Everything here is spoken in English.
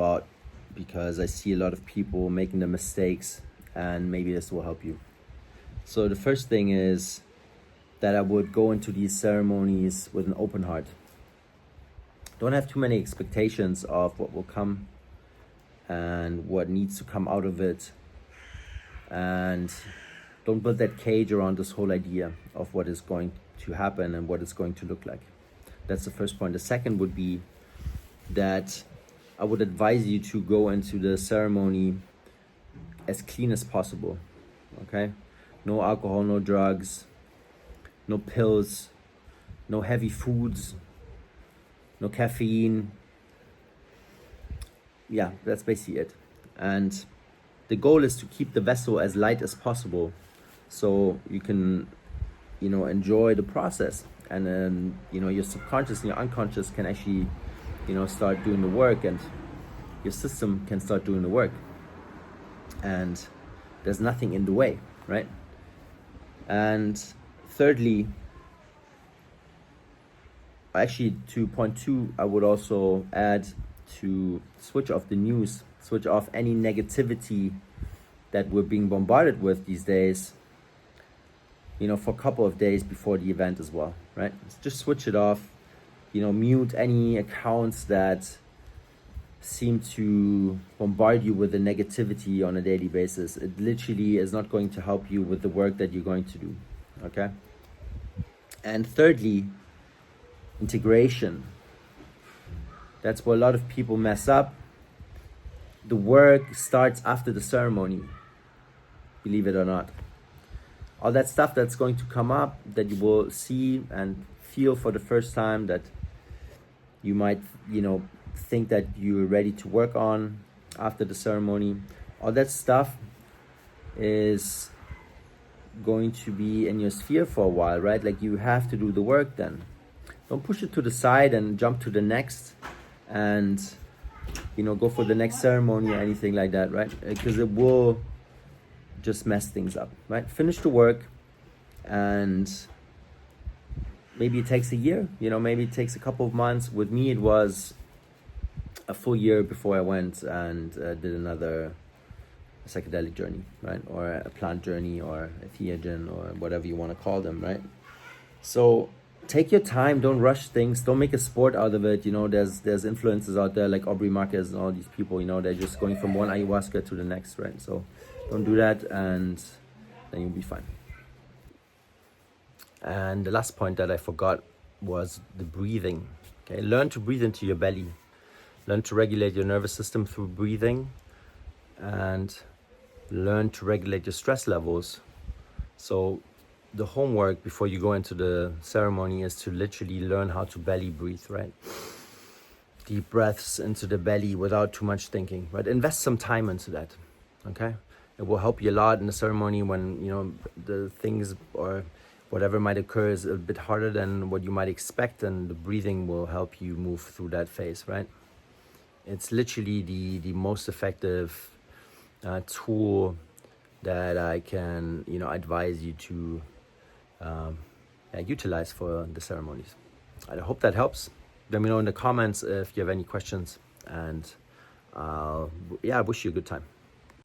about, because I see a lot of people making the mistakes, and maybe this will help you. So the first thing is that I would go into these ceremonies with an open heart. Don't have too many expectations of what will come and what needs to come out of it. And don't build that cage around this whole idea of what is going to happen and what it's going to look like. That's the first point. The second would be that I would advise you to go into the ceremony as clean as possible, okay? No alcohol, no drugs, no pills, no heavy foods, no caffeine. Yeah, that's basically it. And the goal is to keep the vessel as light as possible so you can, enjoy the process. And then, your subconscious and your unconscious can actually, start doing the work, and your system can start doing the work. And there's nothing in the way, right? And thirdly, actually to point two, I would also add to switch off the news, switch off any negativity that we're being bombarded with these days, for a couple of days before the event as well, right? Just switch it off, mute any accounts that seem to bombard you with the negativity on a daily basis. It literally is not going to help you with the work that you're going to do, okay? And thirdly, integration. That's where a lot of people mess up. The work starts after the ceremony, believe it or not. All that stuff that's going to come up, that you will see and feel for the first time, that you might, think that you're ready to work on after the ceremony, all that stuff is going to be in your sphere for a while, right? Like, you have to do the work then. Don't push it to the side and jump to the next and, go for the next ceremony or anything like that, right? Because it will just mess things up, right? Finish the work, and maybe it takes a year, maybe it takes a couple of months. With me, it was a full year before I went and did another psychedelic journey, right? Or a plant journey, or a theogen, or whatever you want to call them, right? So take your time, don't rush things, don't make a sport out of it. There's influencers out there like Aubrey Marquez and all these people, they're just going from one ayahuasca to the next, right? So don't do that, and then you'll be fine. And the last point that I forgot was the breathing. Okay, learn to breathe into your belly. Learn to regulate your nervous system through breathing, and learn to regulate your stress levels. So the homework before you go into the ceremony is to literally learn how to belly breathe, right? Deep breaths into the belly without too much thinking, right? Invest some time into that, okay? It will help you a lot in the ceremony when, the things or whatever might occur is a bit harder than what you might expect, and the breathing will help you move through that phase, right? It's literally the most effective tool that I can, advise you to utilize for the ceremonies. I hope that helps. Let me know in the comments if you have any questions, and I wish you a good time.